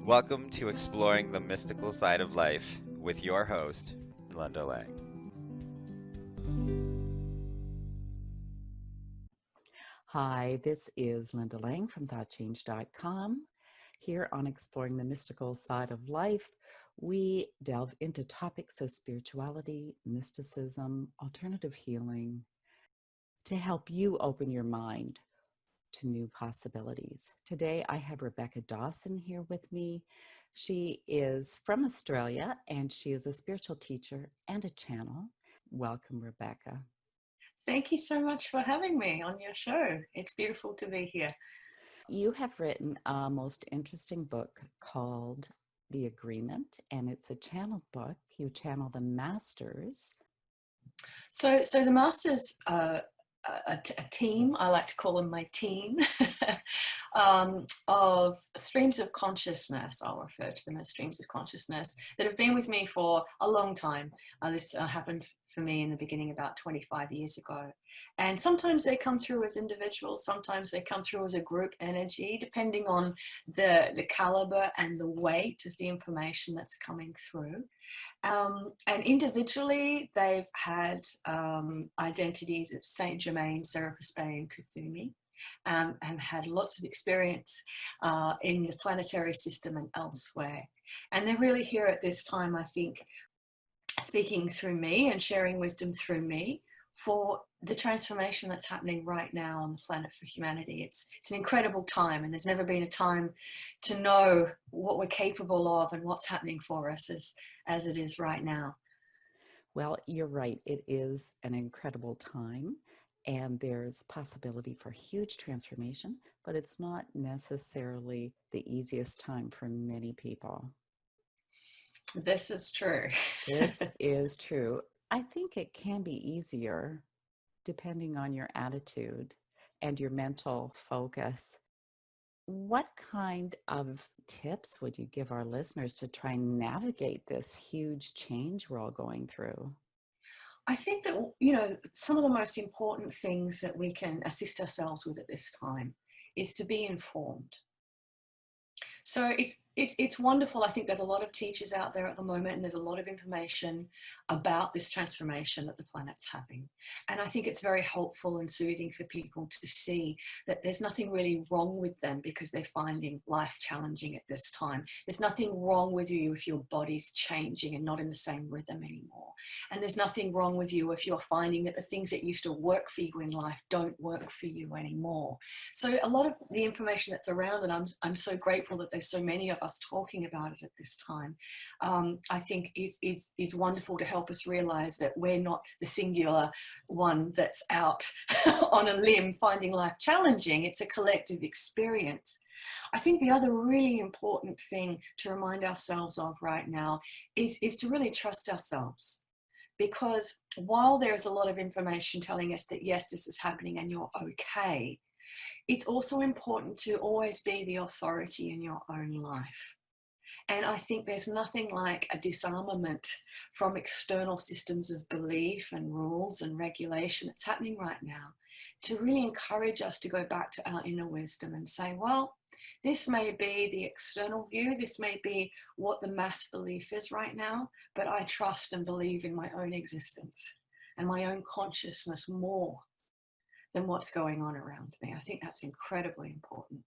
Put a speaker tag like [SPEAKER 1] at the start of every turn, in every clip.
[SPEAKER 1] Welcome to Exploring the Mystical Side of Life with your host, Linda Lang.
[SPEAKER 2] Hi, this is Linda Lang from ThoughtChange.com. Here on Exploring the Mystical Side of Life, we delve into topics of spirituality, mysticism, alternative healing to help you open your mind to new possibilities. Today, I have Rebecca Dawson here with me. She is from Australia and she is a spiritual teacher and a channel. Welcome, Rebecca.
[SPEAKER 3] Thank you so much for having me on your show. It's beautiful to be here.
[SPEAKER 2] You have written a most interesting book called The Agreement, and it's a channeled book. You channel the masters.
[SPEAKER 3] So the masters are a team. I like to call them my team of streams of consciousness. I'll refer to them as streams of consciousness that have been with me for a long time. This happened for me in the beginning about 25 years ago. And sometimes they come through as individuals, sometimes they come through as a group energy, depending on the caliber and the weight of the information that's coming through. And individually, they've had identities of Saint Germain, Serapis Bey, and Kuthumi, and had lots of experience in the planetary system and elsewhere. And they're really here at this time, I think, speaking through me and sharing wisdom through me for the transformation that's happening right now on the planet for humanity. It's an incredible time, and there's never been a time to know what we're capable of and what's happening for us as it is right now.
[SPEAKER 2] Well, you're right. It is an incredible time, and there's possibility for huge transformation, but it's not necessarily the easiest time for many people.
[SPEAKER 3] This is true.
[SPEAKER 2] This is true. I think it can be easier depending on your attitude and your mental focus. What kind of tips would you give our listeners to try and navigate this huge change we're all going through?
[SPEAKER 3] I think that, some of the most important things that we can assist ourselves with at this time is to be informed. So it's wonderful. I think there's a lot of teachers out there at the moment, and there's a lot of information about this transformation that the planet's having. And I think it's very helpful and soothing for people to see that there's nothing really wrong with them because they're finding life challenging at this time. There's nothing wrong with you if your body's changing and not in the same rhythm anymore. And there's nothing wrong with you if you're finding that the things that used to work for you in life don't work for you anymore. So a lot of the information that's around, and I'm so grateful that there's so many of us talking about it at this time, I think is wonderful to help us realize that we're not the singular one that's out on a limb finding life challenging. It's a collective experience. I think the other really important thing to remind ourselves of right now is to really trust ourselves. Because while there's a lot of information telling us that, yes, this is happening and you're okay, it's also important to always be the authority in your own life. And I think there's nothing like a disarmament from external systems of belief and rules and regulation that's happening right now to really encourage us to go back to our inner wisdom and say, well, this may be the external view, this may be what the mass belief is right now, but I trust and believe in my own existence and my own consciousness more than what's going on around me. I think that's incredibly important.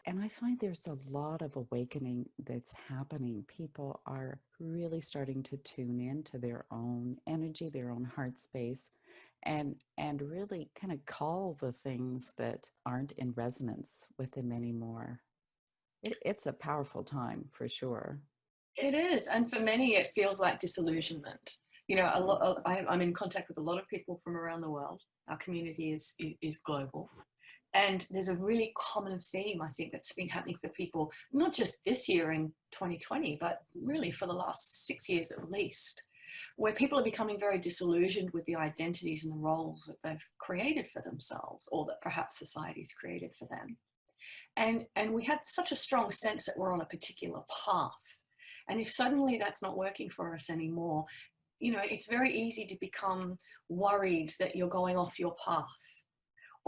[SPEAKER 2] And I find there's a lot of awakening that's happening. People are really starting to tune into their own energy, their own heart space, and really kind of call the things that aren't in resonance with them anymore. It's a powerful time for sure.
[SPEAKER 3] It is. And for many, it feels like disillusionment. I'm in contact with a lot of people from around the world. Our community is global. And there's a really common theme, I think, that's been happening for people, not just this year in 2020, but really for the last 6 years at least, where people are becoming very disillusioned with the identities and the roles that they've created for themselves, or that perhaps society's created for them. And we have such a strong sense that we're on a particular path. And if suddenly that's not working for us anymore, it's very easy to become worried that you're going off your path,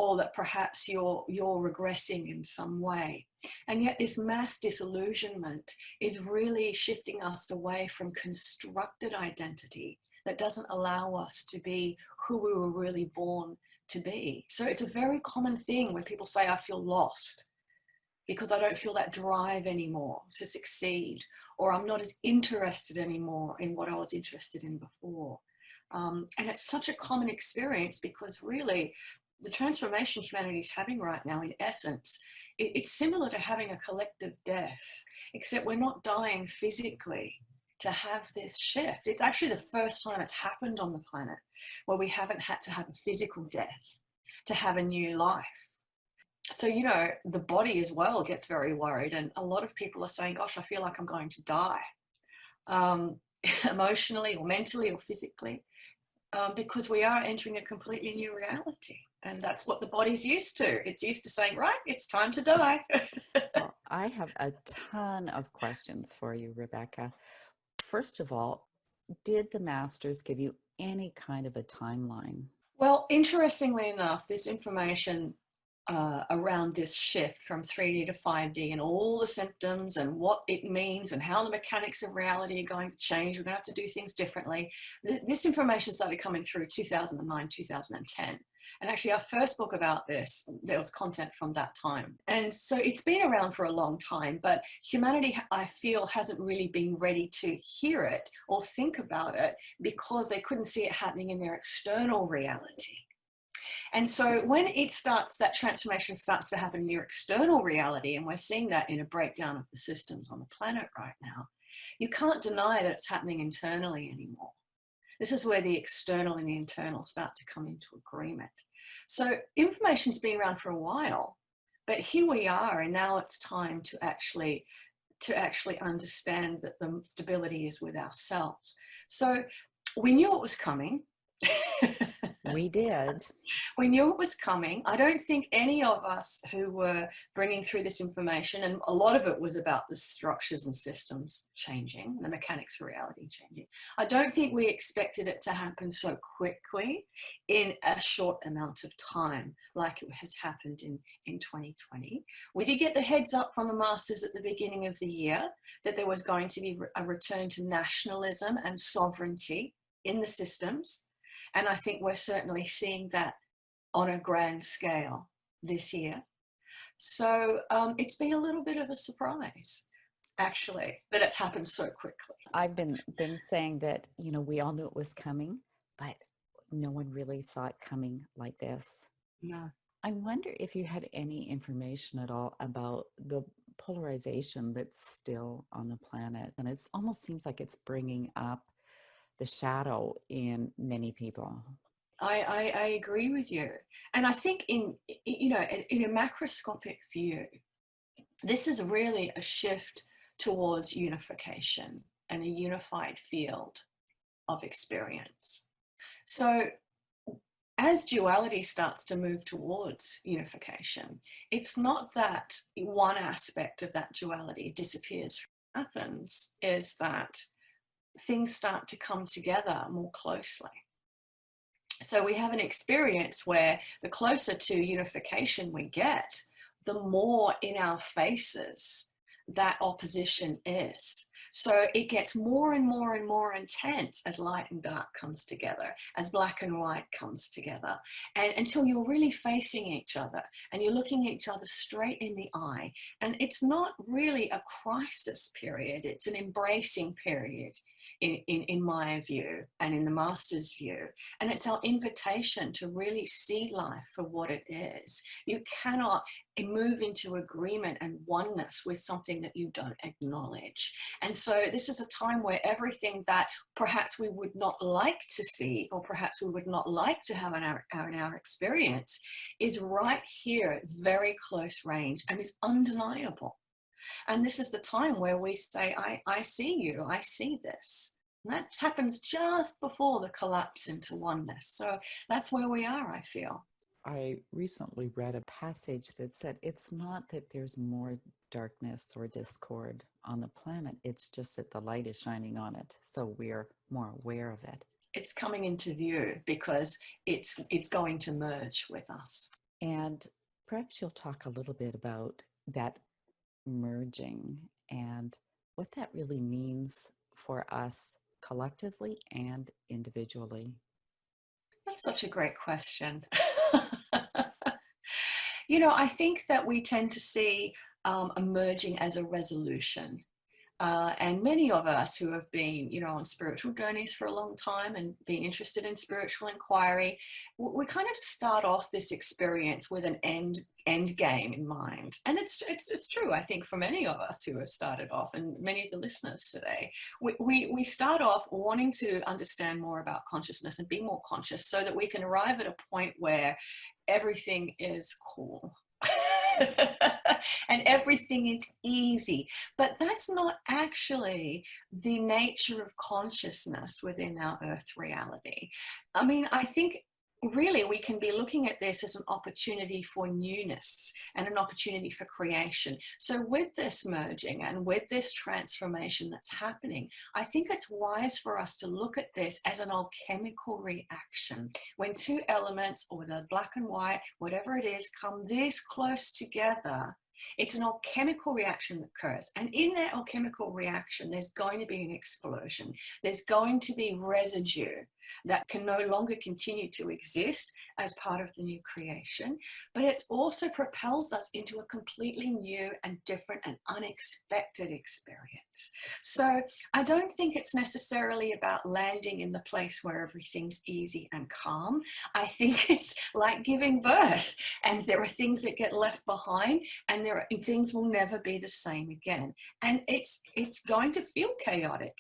[SPEAKER 3] or that perhaps you're regressing in some way. And yet this mass disillusionment is really shifting us away from constructed identity that doesn't allow us to be who we were really born to be. So it's a very common thing when people say, I feel lost because I don't feel that drive anymore to succeed, or I'm not as interested anymore in what I was interested in before. And it's such a common experience because really the transformation humanity is having right now, in essence, it's similar to having a collective death, except we're not dying physically to have this shift. It's actually the first time it's happened on the planet where we haven't had to have a physical death to have a new life. So, you know, the body as well gets very worried, and a lot of people are saying, gosh, I feel like I'm going to die, emotionally or mentally or physically, because we are entering a completely new reality. And that's what the body's used to. It's used to saying, right, it's time to die.
[SPEAKER 2] Well, I have a ton of questions for you, Rebecca. First of all, did the masters give you any kind of a timeline?
[SPEAKER 3] Well, interestingly enough, this information around this shift from 3D to 5D and all the symptoms and what it means and how the mechanics of reality are going to change. We're going to have to do things differently. This information started coming through 2009, 2010. And actually our first book about this, there was content from that time. And so it's been around for a long time, but humanity, I feel, hasn't really been ready to hear it or think about it because they couldn't see it happening in their external reality. And so when it starts, that transformation starts to happen in your external reality, and we're seeing that in a breakdown of the systems on the planet right now, you can't deny that it's happening internally anymore. This is where the external and the internal start to come into agreement. So information's been around for a while, but here we are, and now it's time to actually understand that the stability is with ourselves. So we knew it was coming.
[SPEAKER 2] We did.
[SPEAKER 3] We knew it was coming. I don't think any of us who were bringing through this information, and a lot of it was about the structures and systems changing, the mechanics of reality changing. I don't think we expected it to happen so quickly in a short amount of time, like it has happened in 2020. We did get the heads up from the masters at the beginning of the year that there was going to be a return to nationalism and sovereignty in the systems. And I think we're certainly seeing that on a grand scale this year. So it's been a little bit of a surprise, actually, that it's happened so quickly.
[SPEAKER 2] I've been saying that, you know, we all knew it was coming, but no one really saw it coming like this.
[SPEAKER 3] No.
[SPEAKER 2] I wonder if you had any information at all about the polarization that's still on the planet. And it almost seems like it's bringing up the shadow in many people.
[SPEAKER 3] I agree with you. And I think in a macroscopic view, this is really a shift towards unification and a unified field of experience. So as duality starts to move towards unification, it's not that one aspect of that duality disappears. What happens is that things start to come together more closely. So we have an experience where the closer to unification we get, the more in our faces that opposition is. So it gets more and more and more intense as light and dark comes together, as black and white comes together, and until you're really facing each other and you're looking at each other straight in the eye. And it's not really a crisis period, it's an embracing period. In my view and in the master's view, and it's our invitation to really see life for what it is. You cannot move into agreement and oneness with something that you don't acknowledge. And so this is a time where everything that perhaps we would not like to see, or perhaps we would not like to have in our experience, is right here at very close range and is undeniable. And this is the time where we say, I see you, I see this. And that happens just before the collapse into oneness. So that's where we are, I feel.
[SPEAKER 2] I recently read a passage that said it's not that there's more darkness or discord on the planet, it's just that the light is shining on it. So we're more aware of it.
[SPEAKER 3] It's coming into view because it's going to merge with us.
[SPEAKER 2] And perhaps you'll talk a little bit about that merging and what that really means for us collectively and individually.
[SPEAKER 3] That's such a great question. I think that we tend to see emerging as a resolution. And many of us who have been, on spiritual journeys for a long time and been interested in spiritual inquiry, we kind of start off this experience with an end game in mind. And it's true, I think, for many of us who have started off, and many of the listeners today, we start off wanting to understand more about consciousness and be more conscious so that we can arrive at a point where everything is cool. And everything is easy. But that's not actually the nature of consciousness within our earth reality. I mean, I think really we can be looking at this as an opportunity for newness and an opportunity for creation. So with this merging and with this transformation that's happening, I think it's wise for us to look at this as an alchemical reaction. When two elements, or the black and white, whatever it is, come this close together, it's an alchemical reaction that occurs. And in that alchemical reaction, there's going to be an explosion. There's going to be residue that can no longer continue to exist as part of the new creation, but it also propels us into a completely new and different and unexpected experience. So I don't think it's necessarily about landing in the place where everything's easy and calm. I think it's like giving birth, and there are things that get left behind, and things will never be the same again. And it's going to feel chaotic,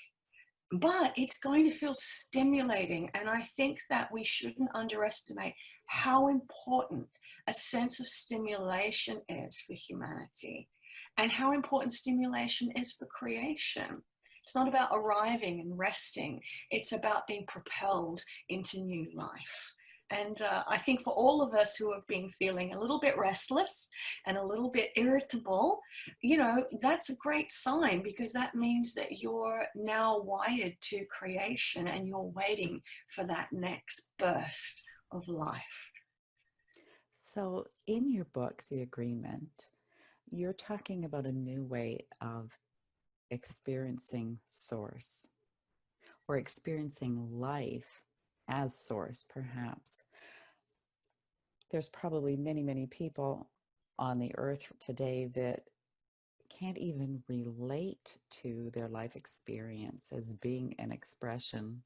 [SPEAKER 3] but it's going to feel stimulating. And I think that we shouldn't underestimate how important a sense of stimulation is for humanity, and how important stimulation is for creation. It's not about arriving and resting. It's about being propelled into new life. And I think for all of us who have been feeling a little bit restless and a little bit irritable, that's a great sign, because that means that you're now wired to creation and you're waiting for that next burst of life.
[SPEAKER 2] So, in your book, The Agreement, you're talking about a new way of experiencing source, or experiencing life as source, perhaps. There's probably many, many people on the earth today that can't even relate to their life experience as being an expression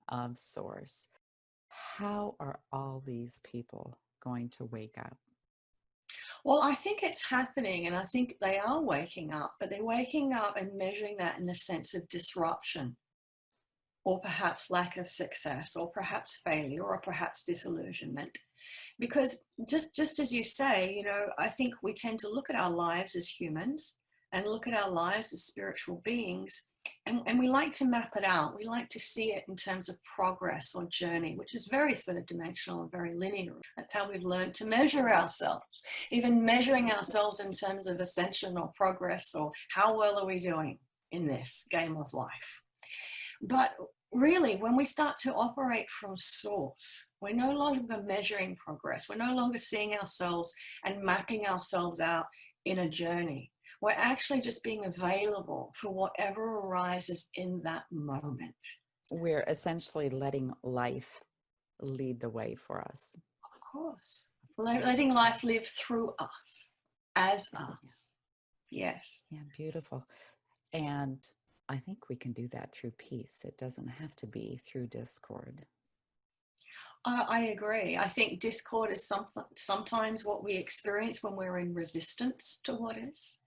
[SPEAKER 2] of source. How are all these people going to wake up?
[SPEAKER 3] Well, I think it's happening, and I think they are waking up, but they're waking up and measuring that in a sense of disruption, or perhaps lack of success, or perhaps failure, or perhaps disillusionment. Because just as you say, I think we tend to look at our lives as humans and look at our lives as spiritual beings, and we like to map it out. We like to see it in terms of progress or journey, which is very third dimensional and very linear. That's how we've learned to measure ourselves, even measuring ourselves in terms of ascension or progress, or how well are we doing in this game of life. But really, when we start to operate from source, we're no longer measuring progress. We're no longer seeing ourselves and mapping ourselves out in a journey. We're actually just being available for whatever arises in that moment.
[SPEAKER 2] We're essentially letting life lead the way for us.
[SPEAKER 3] Of course. Letting life live through us, as us. Yes.
[SPEAKER 2] Yeah, beautiful. And I think we can do that through peace. It doesn't have to be through discord.
[SPEAKER 3] I agree. I think discord is sometimes what we experience when we're in resistance to what is.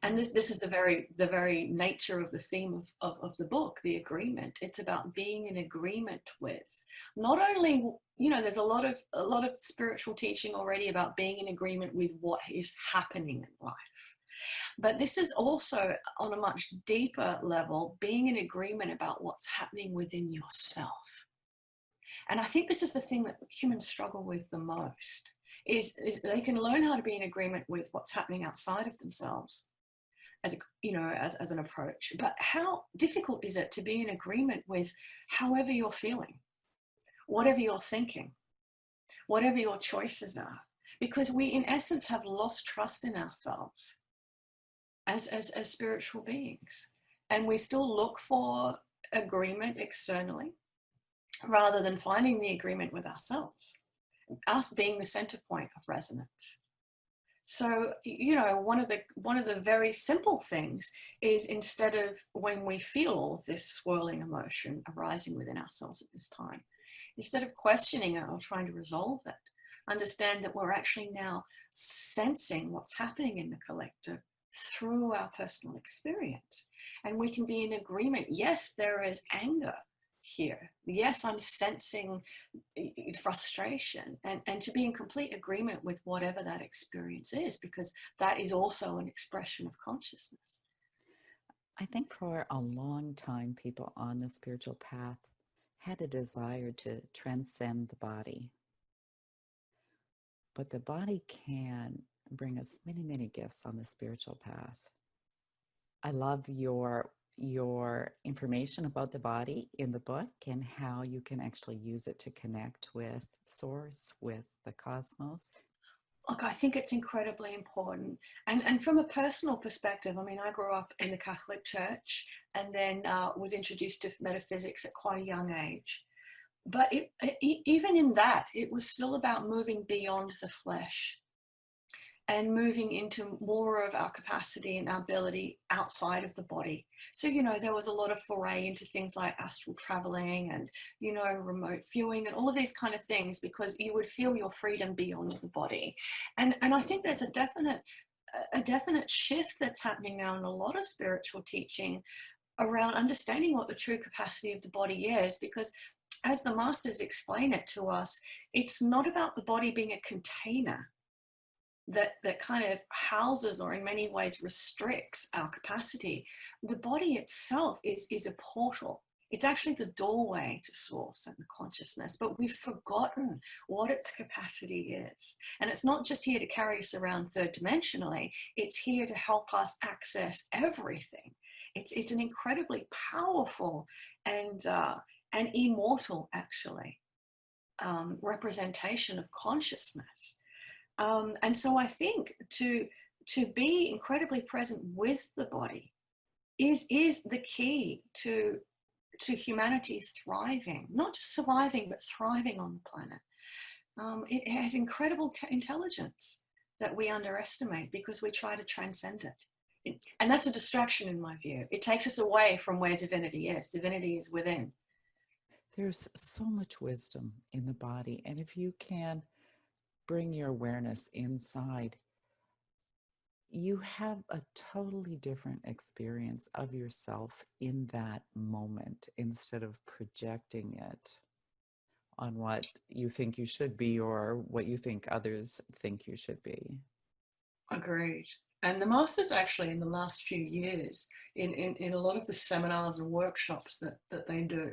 [SPEAKER 3] And this is the very nature of the theme of the book, The Agreement. It's about being in agreement with, not only, there's a lot of spiritual teaching already about being in agreement with what is happening in life. But this is also, on a much deeper level, being in agreement about what's happening within yourself. And I think this is the thing that humans struggle with the most, is they can learn how to be in agreement with what's happening outside of themselves as an approach. But how difficult is it to be in agreement with however you're feeling, whatever you're thinking, whatever your choices are? because we in essence have lost trust in ourselves as spiritual beings, and we still look for agreement externally rather than finding the agreement with ourselves, us being the center point of resonance. So, you know, one of the very simple things is, instead of, when we feel all of this swirling emotion arising within ourselves at this time, instead of questioning it or trying to resolve it, understand that we're actually now sensing what's happening in the collective through our personal experience. And we can be in agreement. Yes, there is anger here. Yes, I'm sensing frustration, and to be in complete agreement with whatever that experience is, because that is also an expression of consciousness.
[SPEAKER 2] I think for a long time, people on the spiritual path had a desire to transcend the body. But the body can bring us many, many gifts on the spiritual path. I love your information about the body in the book and how you can actually use it to connect with source, with the cosmos.
[SPEAKER 3] Look, I think it's incredibly important. And from a personal perspective, I mean, I grew up in the Catholic Church, and then was introduced to metaphysics at quite a young age. But even in that, it was still about moving beyond the flesh and moving into more of our capacity and our ability outside of the body. So, you know, there was a lot of foray into things like astral traveling and, you know, remote viewing and all of these kind of things, because you would feel your freedom beyond the body. And I think there's a definite shift that's happening now in a lot of spiritual teaching around understanding what the true capacity of the body is, because as the masters explain it to us, it's not about the body being a container that kind of houses or in many ways restricts our capacity. The body itself is a portal. It's actually the doorway to source and the consciousness, but we've forgotten what its capacity is. And it's not just here to carry us around third dimensionally, it's here to help us access everything. It's an incredibly powerful and immortal, actually, representation of consciousness. And so I think to be incredibly present with the body is the key to humanity thriving, not just surviving, but thriving on the planet. It has incredible intelligence that we underestimate because we try to transcend it. And that's a distraction in my view. It takes us away from where divinity is. Divinity is within.
[SPEAKER 2] There's so much wisdom in the body. And if you can bring your awareness inside, you have a totally different experience of yourself in that moment, instead of projecting it on what you think you should be or what you think others think you should be.
[SPEAKER 3] Agreed. And the masters actually, in the last few years, in a lot of the seminars and workshops that they do,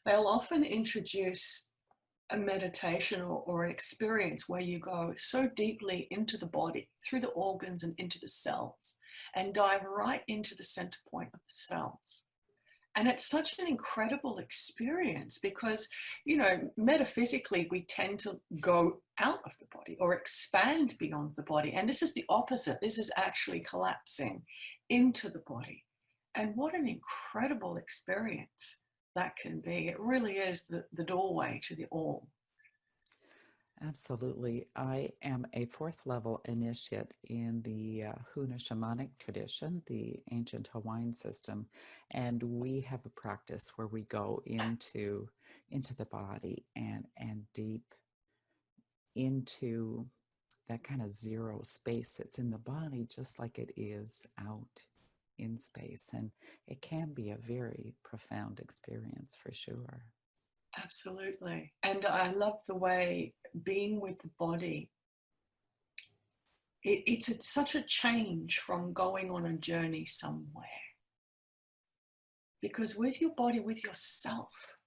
[SPEAKER 3] they'll often introduce a meditation or an experience where you go so deeply into the body, through the organs and into the cells, and dive right into the center point of the cells. And it's such an incredible experience because, you know, metaphysically, we tend to go out of the body or expand beyond the body. And this is the opposite. This is actually collapsing into the body. And what an incredible experience that can be. It really is the doorway to the all.
[SPEAKER 2] Absolutely. I am a fourth level initiate in the Huna Shamanic tradition, the ancient Hawaiian system. And we have a practice where we go into the body and deep into that kind of zero space that's in the body, just like it is out in space. And it can be a very profound experience for sure.
[SPEAKER 3] Absolutely. And I love the way being with the body, it's such a change from going on a journey somewhere. Because with your body, with yourself,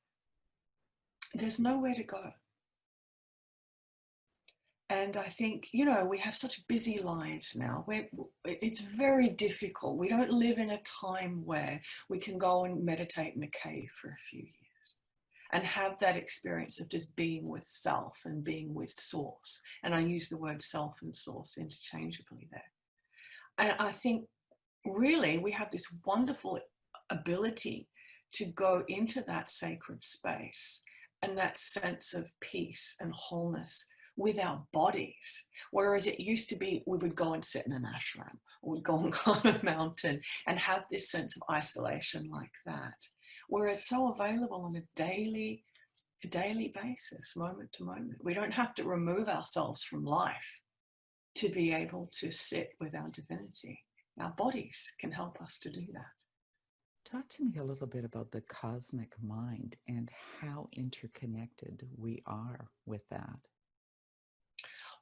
[SPEAKER 3] there's nowhere to go. And I think, you know, we have such busy lives now. It's very difficult. We don't live in a time where we can go and meditate in a cave for a few years. and have that experience of just being with self and being with source. And I use the word self and source interchangeably there. And I think really we have this wonderful ability to go into that sacred space and that sense of peace and wholeness with our bodies. Whereas it used to be we would go and sit in an ashram, or we'd go and climb a mountain and have this sense of isolation like that. Whereas so available on a daily basis, moment to moment. We don't have to remove ourselves from life to be able to sit with our divinity. Our bodies can help us to do that.
[SPEAKER 2] Talk to me a little bit about the cosmic mind and how interconnected we are with that.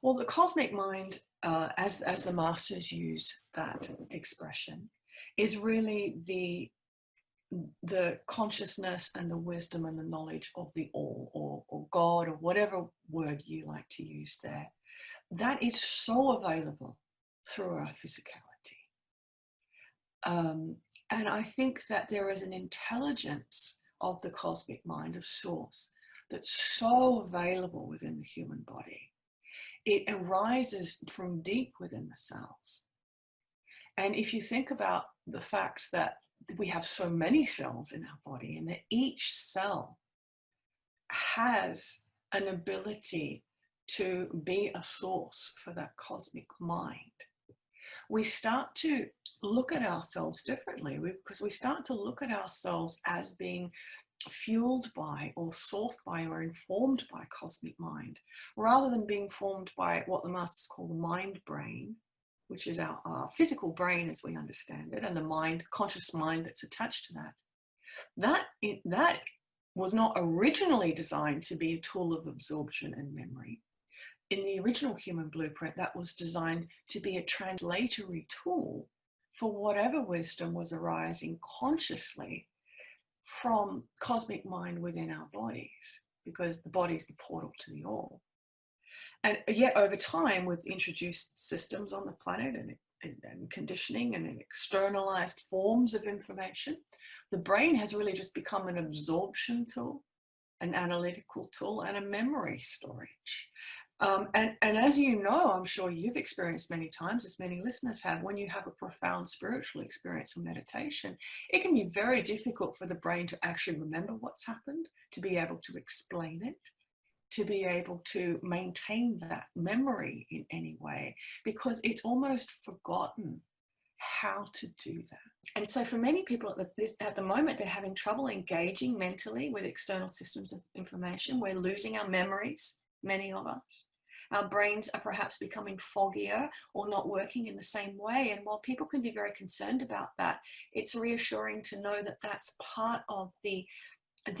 [SPEAKER 3] Well, the cosmic mind, as the masters use that expression, is really the consciousness and the wisdom and the knowledge of the all, or God, or whatever word you like to use there. That is so available through our physicality. And I think that there is an intelligence of the cosmic mind of source that's so available within the human body. It arises from deep within the cells. And if you think about the fact that we have so many cells in our body, and that each cell has an ability to be a source for that cosmic mind, we start to look at ourselves differently, because we start to look at ourselves as being fueled by, or sourced by, or informed by cosmic mind, rather than being formed by what the masters call the mind brain, which is our physical brain as we understand it, and the mind, conscious mind that's attached to that. That was not originally designed to be a tool of absorption and memory. In the original human blueprint, that was designed to be a translatory tool for whatever wisdom was arising consciously from cosmic mind within our bodies, because the body is the portal to the all. And yet over time, with introduced systems on the planet and conditioning and externalized forms of information, the brain has really just become an absorption tool, an analytical tool, and a memory storage. And as you know, I'm sure you've experienced many times, as many listeners have, when you have a profound spiritual experience or meditation, it can be very difficult for the brain to actually remember what's happened, to be able to explain it, to be able to maintain that memory in any way, because it's almost forgotten how to do that. And so for many people at the moment, they're having trouble engaging mentally with external systems of information. We're losing our memories, many of us. Our brains are perhaps becoming foggier or not working in the same way. And while people can be very concerned about that, it's reassuring to know that that's part of the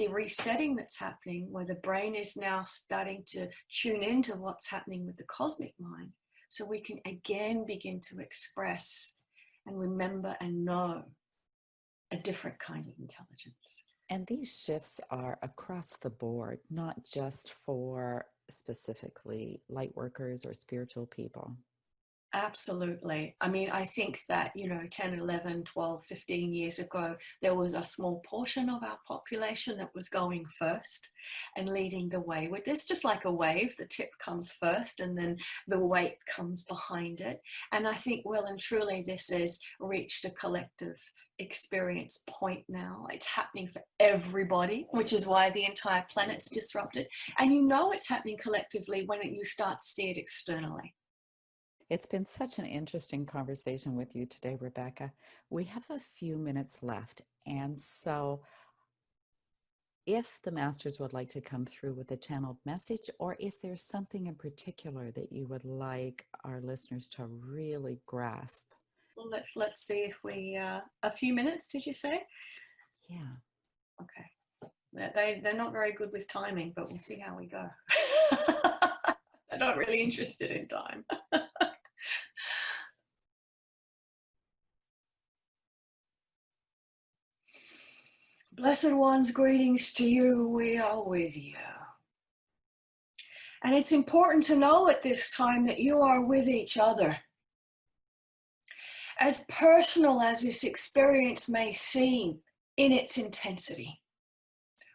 [SPEAKER 3] resetting that's happening, where the brain is now starting to tune into what's happening with the cosmic mind, so we can again begin to express and remember and know a different kind of intelligence.
[SPEAKER 2] And these shifts are across the board, not just for specifically light workers or spiritual people.
[SPEAKER 3] Absolutely. I mean, I think that, 10, 11, 12, 15 years ago, there was a small portion of our population that was going first and leading the way. It's just like a wave, the tip comes first and then the weight comes behind it. And I think well and truly this has reached a collective experience point now. It's happening for everybody, which is why the entire planet's disrupted. And it's happening collectively when you start to see it externally.
[SPEAKER 2] It's been such an interesting conversation with you today, Rebecca. We have a few minutes left, and so if the masters would like to come through with a channeled message, or if there's something in particular that you would like our listeners to really grasp.
[SPEAKER 3] Well, let's see if we, a few minutes, did you say?
[SPEAKER 2] Yeah.
[SPEAKER 3] Okay. They're not very good with timing, but we'll see how we go. They're not really interested in time. Blessed ones, greetings to you. We are with you. And it's important to know at this time that you are with each other. As personal as this experience may seem in its intensity,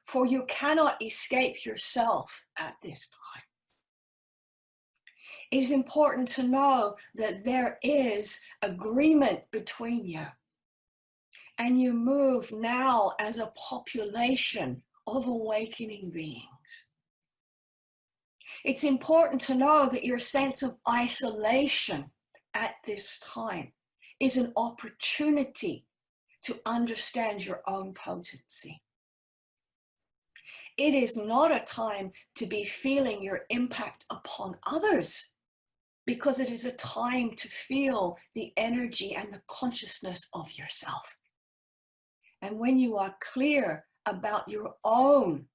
[SPEAKER 3] for you cannot escape yourself at this time. It is important to know that there is agreement between you, and you move now as a population of awakening beings. It's important to know that your sense of isolation at this time is an opportunity to understand your own potency. It is not a time to be feeling your impact upon others, because it is a time to feel the energy and the consciousness of yourself. And when you are clear about your own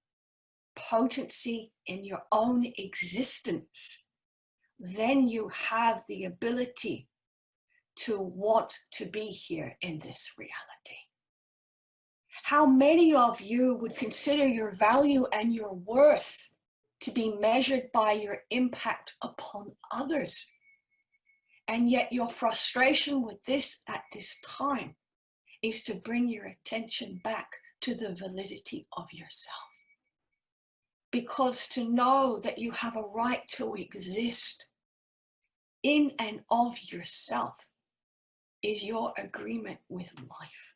[SPEAKER 3] potency in your own existence, then you have the ability to want to be here in this reality. How many of you would consider your value and your worth to be measured by your impact upon others? And yet your frustration with this at this time is to bring your attention back to the validity of yourself. Because to know that you have a right to exist in and of yourself is your agreement with life.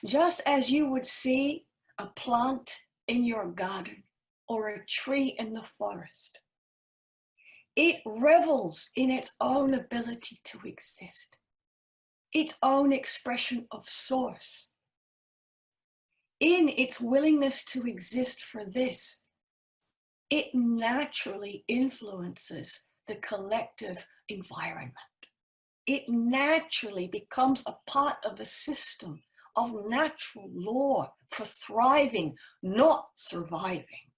[SPEAKER 3] Just as you would see a plant in your garden or a tree in the forest, it revels in its own ability to exist, its own expression of source. In its willingness to exist for this, it naturally influences the collective environment. It naturally becomes a part of a system of natural law for thriving, not surviving.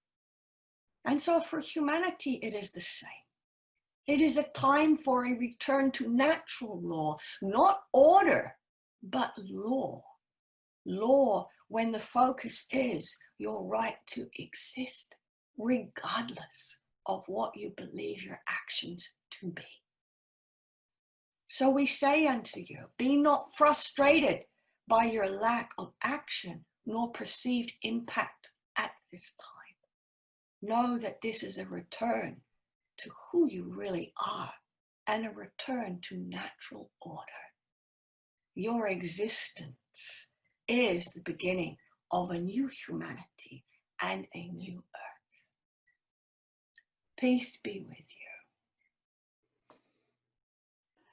[SPEAKER 3] And so for humanity, it is the same. It is a time for a return to natural law, not order, but law. Law when the focus is your right to exist, regardless of what you believe your actions to be. So we say unto you, be not frustrated by your lack of action nor perceived impact at this time. Know that this is a return to who you really are and a return to natural order. Your existence is the beginning of a new humanity and a new earth. Peace be with you.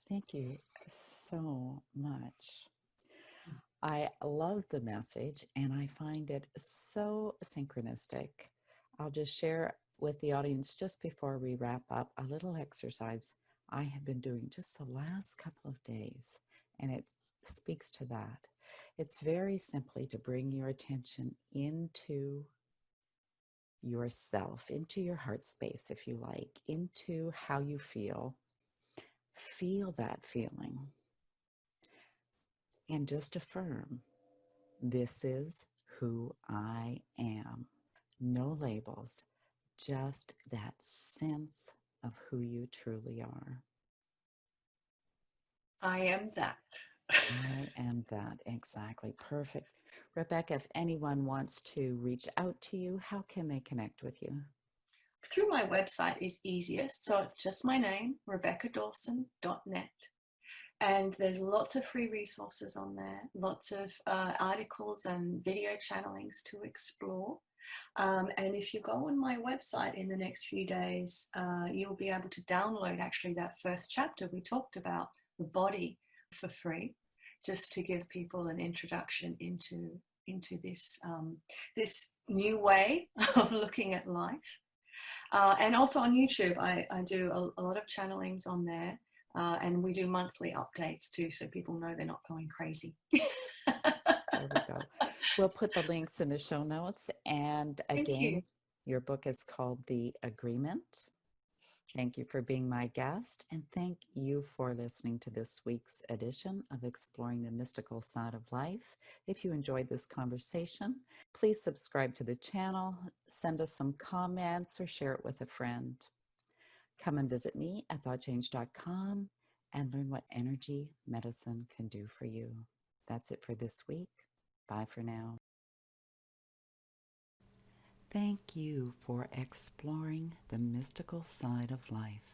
[SPEAKER 2] Thank you so much. I love the message and I find it so synchronistic. I'll just share with the audience just before we wrap up a little exercise I have been doing just the last couple of days, and it speaks to that. It's very simply to bring your attention into yourself, into your heart space, if you like, into how you feel. Feel that feeling and just affirm, this is who I am. No labels, just that sense of who you truly are.
[SPEAKER 3] I am that.
[SPEAKER 2] I am that. Exactly. Perfect. Rebecca, if anyone wants to reach out to you, how can they connect with you?
[SPEAKER 3] Through my website is easiest. So it's just my name, RebeccaDawson.net. And there's lots of free resources on there, lots of articles and video channelings to explore. And if you go on my website in the next few days, you'll be able to download actually that first chapter we talked about, the body, for free, just to give people an introduction into this this new way of looking at life. And also on YouTube, I do a lot of channelings on there. And we do monthly updates too, so people know they're not going crazy.
[SPEAKER 2] There we go. We'll put the links in the show notes. And again, your book is called The Agreement. Thank you for being my guest, and thank you for listening to this week's edition of Exploring the Mystical Side of Life. If you enjoyed this conversation, please subscribe to the channel, send us some comments, or share it with a friend. Come and visit me at thoughtchange.com and learn what energy medicine can do for you. That's it for this week. Bye for now. Thank you for exploring the mystical side of life.